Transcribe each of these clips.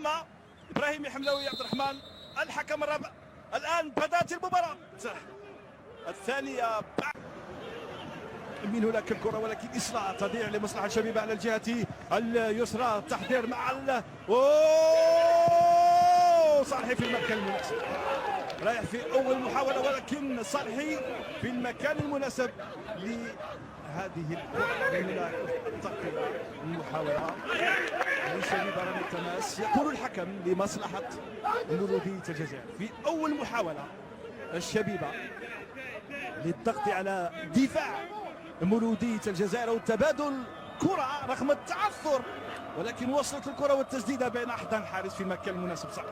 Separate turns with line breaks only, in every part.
تم. ابراهيم حملاوي عبد الرحمن الحكم الرابع. الان بدات المباراه الثانيه. من هناك الكره ولكن اصلاح تضيع لمصلحه الشبيبه على الجهه اليسرى. تحضير مع صالحي في المكان المناسب. رايح في اول محاوله ولكن صالحي في المكان المناسب لهذه الكره. المحاوله للشبيبه رمي التماس. يقول الحكم لمصلحه مولودية الجزائر في اول محاوله الشبيبه للضغط على دفاع مولودية الجزائر وتبادل كرة رغم التعثر، ولكن وصلت الكرة والتسديدة بين أحضان الحارس في المكان المناسب. صح،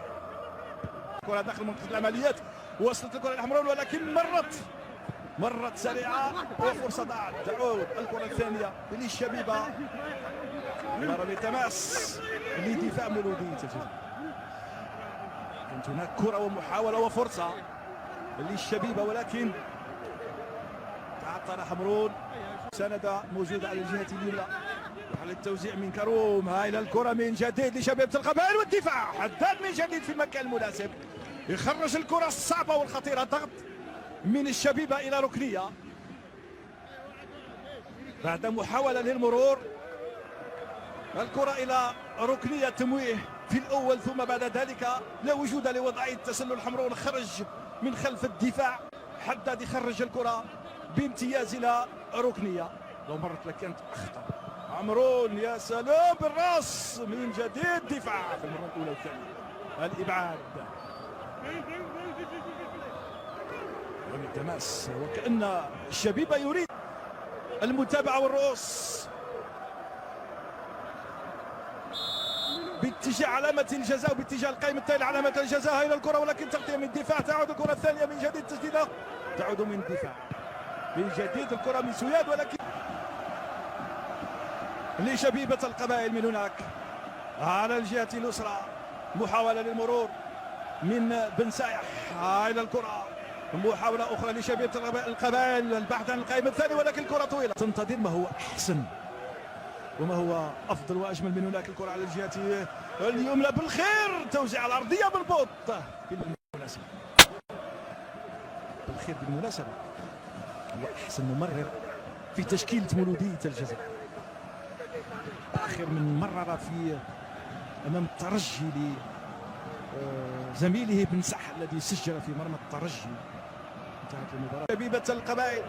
كرة داخل منطقة العمليات. وصلت الكرة لحمرون ولكن مرت سريعة وفرصة ضاعت. تعود الكرة الثانية للشبيبة رمي تماس لدفاع مولودية الجزائر. كانت هناك كرة ومحاولة وفرصة للشبيبة ولكن تعطل حمرون. سندة موجودة على الجهة اليمنى. على التوزيع من كروم. هاي الكرة من جديد لشبيبة القبائل والدفاع. حداد من جديد في المكان المناسب يخرج الكرة الصعبة والخطيرة. ضغط من الشبيبة إلى ركنية بعد محاولة للمرور. الكرة إلى ركنية تمويه في الأول ثم بعد ذلك لا وجود لوضعية تسلل. حمرون خرج من خلف الدفاع. حداد يخرج الكرة بامتياز الى ركنيه. لو مرت لكانت اخطر. عمرون يا سلام بالراس من جديد. دفاع في المره الاولى والثانيه. الابعاد رمي التماس وكأن الشبيبه يريد المتابعه والرؤوس باتجاه علامه الجزاء وباتجاه القائمه التالي علامه الجزاء. هاي الكره ولكن تغطيه من الدفاع. تعود الكره الثانيه من جديد. تسديده تعود من الدفاع من جديد. الكرة من سوياد ولكن لشبيبة القبائل من هناك على الجهة اليسرى. محاولة للمرور من بن سايح. هاي الكرة محاولة أخرى لشبيبة القبائل البحث عن القائمة الثاني ولكن الكرة طويلة. تنتظر ما هو أحسن وما هو أفضل وأجمل من هناك. الكرة على الجهة اليمنى بالخير. توزيع الأرضية بالبوط بالمناسبة. بالخير بالمناسبة هو أحسن ممرر في تشكيلة مولودية الجزائر. آخر من مرر في أمام الترجي لزميله بن سح الذي سجل في مرمى الترجي. انتهت المباراة. شبيبة القبائل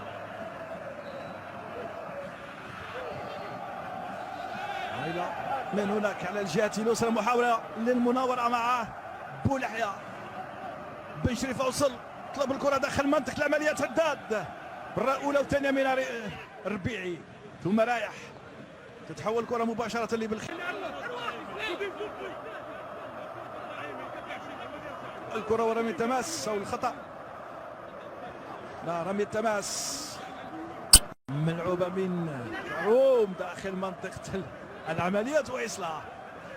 من هناك على الجهة اليسرى. محاولة للمناورة مع بولحية. بن شريف وصل طلب الكرة داخل منطقة العمليات. حداد بالرة الأولى والثانية من ربيعي ثم رايح. تتحول الكرة مباشرة بالخير. الكرة ورمي التماس أو الخطأ. لا، رمي التماس ملعوبة من كروم داخل منطقة العمليات وإصلاح.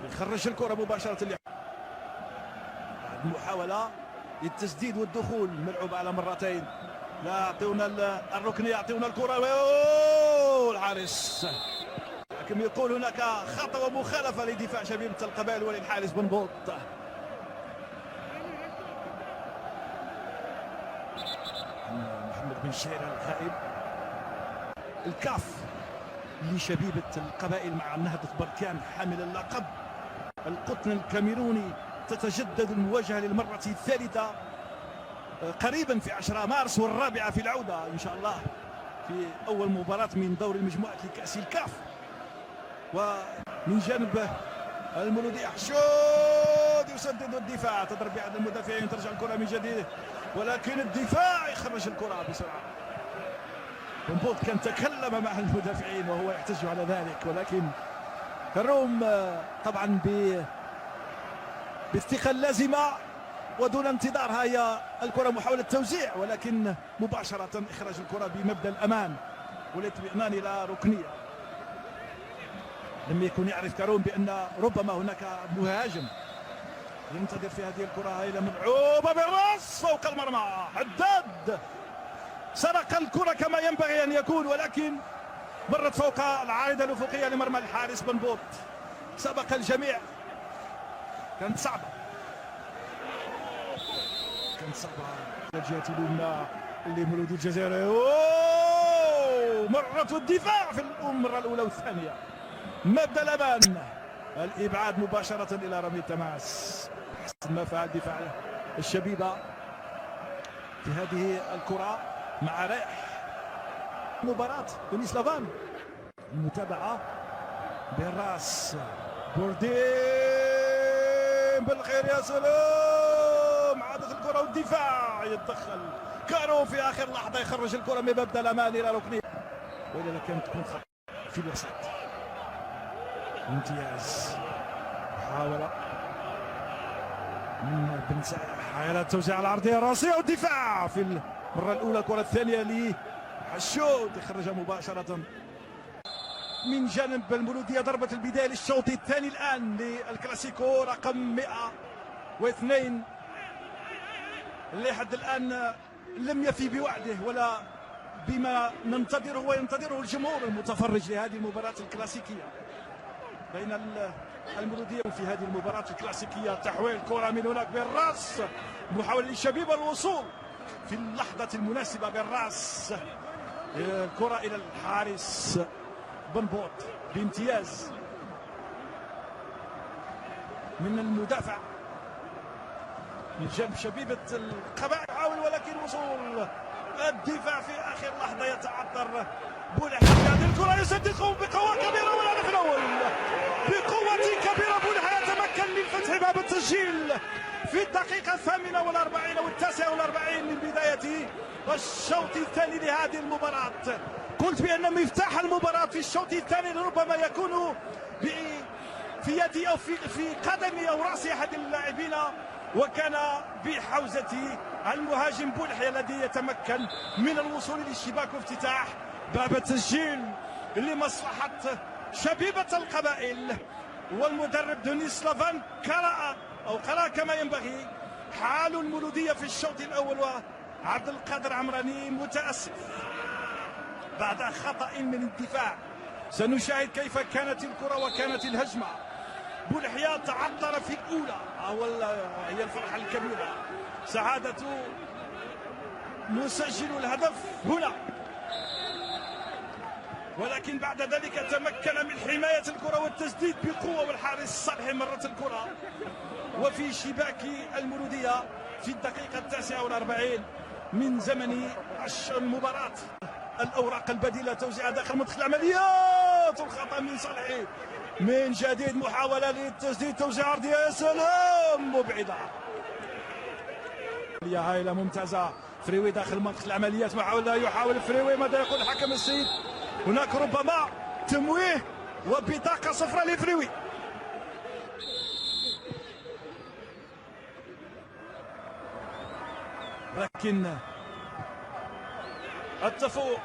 يخرج الكرة مباشرة. محاولة للتسديد والدخول ملعوبة على مرتين. لا يعطيونا الركنية. يعطيونا الكرة. الحارس لكن يقول هناك خطأ ومخالفة لدفاع شبيبة القبائل وللحارس بن بوط. محمد بن شير الغائب. الكاف لشبيبة القبائل مع نهضة بركان حامل اللقب القطن الكاميروني تتجدد المواجهة للمرة الثالثة قريبا في 10 مارس والرابعة في العودة إن شاء الله في أول مباراة من دور المجموعات لكأس الكاف. ومن جانب المولودية حشود يسدد الدفاع. تضرب بأحد المدافعين. ترجع الكرة من جديد ولكن الدفاع يخرج الكرة بسرعة. بنبوط كان تكلم مع المدافعين وهو يحتج على ذلك ولكن كروم طبعا بالثقة اللازمة ودون انتظار. هي الكرة محاولة توزيع ولكن مباشرة إخراج الكرة بمبدأ الأمان والاطمئنان إلى ركنية. لم يكن يعرف كروم بأن ربما هناك مهاجم ينتظر في هذه الكرة. هاي ملعوبة بالراس فوق المرمى. حداد سرق الكرة كما ينبغي أن يكون ولكن مرت فوق العارضة الأفقية لمرمى الحارس بن بوط. سبق الجميع كانت صعبة الجهة اليمنى لمولودي الجزائري. مرة الدفاع في المرة الأولى والثانية. مبدأ الأمان، الإبعاد مباشرة إلى رمي التماس. حسن ما فعل دفاع الشبيبة في هذه الكرة مع ريح. مباراة يونس لافان، المتابعة بالراس. بوردين بالخير، يا سلام. عادت الكرة والدفاع يتدخل كارو في آخر لحظة، يخرج الكرة من مبدأ الأمان إلى ركنية، وإلا كانت تكون خطأ في الوسط. امتياز، محاولة من بن سعيد، حاول التوزيع العرضية الراسية والدفاع في المرة الأولى. الكرة الثانية لحشود، يخرجها مباشرة من جانب المولودية. ضربة البداية للشوط الثاني الآن للكلاسيكو رقم 102 اللي حد الآن لم يفي بوعده ولا بما ننتظره وينتظره الجمهور المتفرج لهذه المباراة الكلاسيكية بين المولودية. في هذه المباراة الكلاسيكية تحويل كرة من هناك بالراس، محاولة للشبيبة الوصول في اللحظة المناسبة بالراس. الكرة إلى الحارس بنبوط بامتياز من المدافع من جنب شبيبة القبائل، يحاول ولكن وصول الدفاع في آخر لحظة. يتعثر بولح هذه الكرة، يصدقهم بقوة كبيرة والهدف الأول بقوة كبيرة. بولح يتمكن من فتح باب التسجيل في الدقيقة 48 و49 من بداية الشوط الثاني لهذه المباراة. قلت بأن مفتاح المباراة في الشوط الثاني ربما يكون في يد أو في قدم أو رأس أحد اللاعبين، وكان بحوزة المهاجم بولحية الذي يتمكن من الوصول للشباك وافتتاح باب التسجيل لمصلحة شبيبة القبائل. والمدرب دونيس لافان قرأ كما ينبغي حال المولودية في الشوط الأول. وعبد القادر عمراني متأسف بعد خطأ من الدفاع. سنشاهد كيف كانت الكرة وكانت الهجمة. بولحية تعثر في الأولى، هي الفرحة الكبيرة، سعادة مسجل الهدف هنا، ولكن بعد ذلك تمكن من حماية الكرة والتسديد بقوة، والحارس صالحي مرت الكرة وفي شباك المولودية في الدقيقة 49 من زمن المباراة. الأوراق البديلة توزيع داخل منطقة العمليات، والخطأ من صالحي من جديد. محاولة للتسديد، توزيع عرضية، يا سلام، مبعدة. هايلة ممتازة. فريوي داخل منطقة العمليات، يحاول فريوي. ماذا يقول الحكم السيد؟ هناك ربما تمويه وبطاقة صفراء لفريوي. لكن التفوق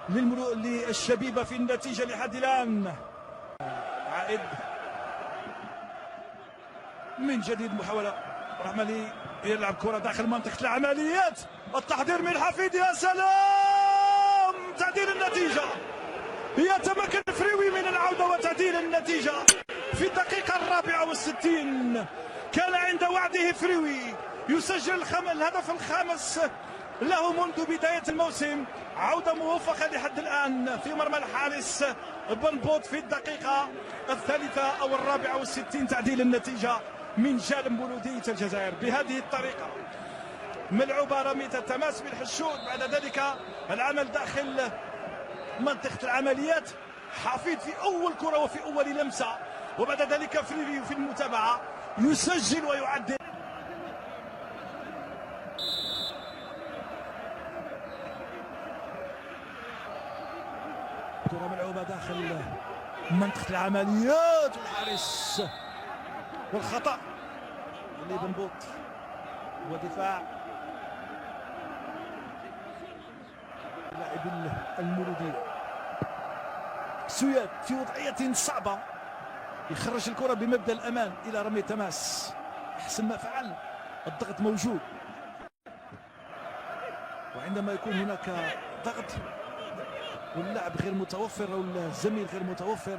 للشبيبة في النتيجة لحد الآن. عائد من جديد، محاولة رحملي يلعب كرة داخل منطقة العمليات، التحضير من حفيد، يا سلام، تعديل النتيجة. يتمكن فريوي من العودة وتعديل النتيجة في الدقيقة 64. كان عند وعده فريوي يسجل الهدف الخامس له منذ بداية الموسم. عودة موفقة لحد الآن في مرمى الحارس بنبوط في الدقيقة 63. تعديل النتيجة من جانب مولودية الجزائر بهذه الطريقة. ملعوبة رمية التماس بالحشود، بعد ذلك العمل داخل منطقة العمليات. حفيد في أول كرة وفي أول لمسة، وبعد ذلك فريوي في المتابعة يسجل ويعدل. كرة ملعوبة داخل منطقة العمليات، والحارس والخطأ اللي بنبوط ودفاع لاعب المولودية. سوياد في وضعية صعبة، يخرج الكرة بمبدأ الأمان إلى رمي التماس. أحسن ما فعل، الضغط موجود، وعندما يكون هناك ضغط واللاعب غير متوفر او الزميل غير متوفر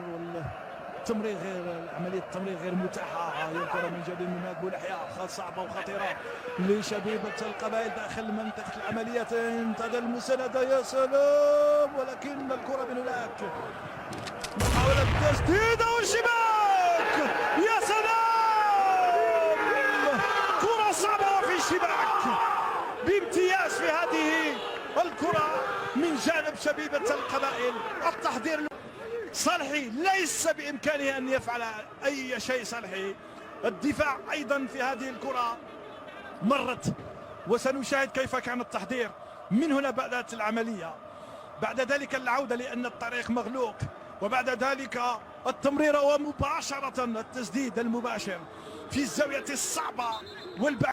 التمرير غير عمليه التمرير غير متاحه. هي الكره من جديد من بولحياه صعبه وخطيره لشبيبه القبائل داخل منطقه العمليات. انتهى المسانده يا سلام، ولكن الكره من هناك محاوله تسديده والشباك. يا سلام، كره صعبه في الشباك بامتياز في هذه الكره من جانب شبيبه القبائل. التحضير صالحي ليس بإمكانه أن يفعل أي شيء. صالحي الدفاع أيضا في هذه الكرة مرت، وسنشاهد كيف كان التحضير. من هنا بدأت العملية، بعد ذلك العودة لأن الطريق مغلوق، وبعد ذلك التمرير ومباشرة التسديد المباشر في الزاوية الصعبة والبعيدة.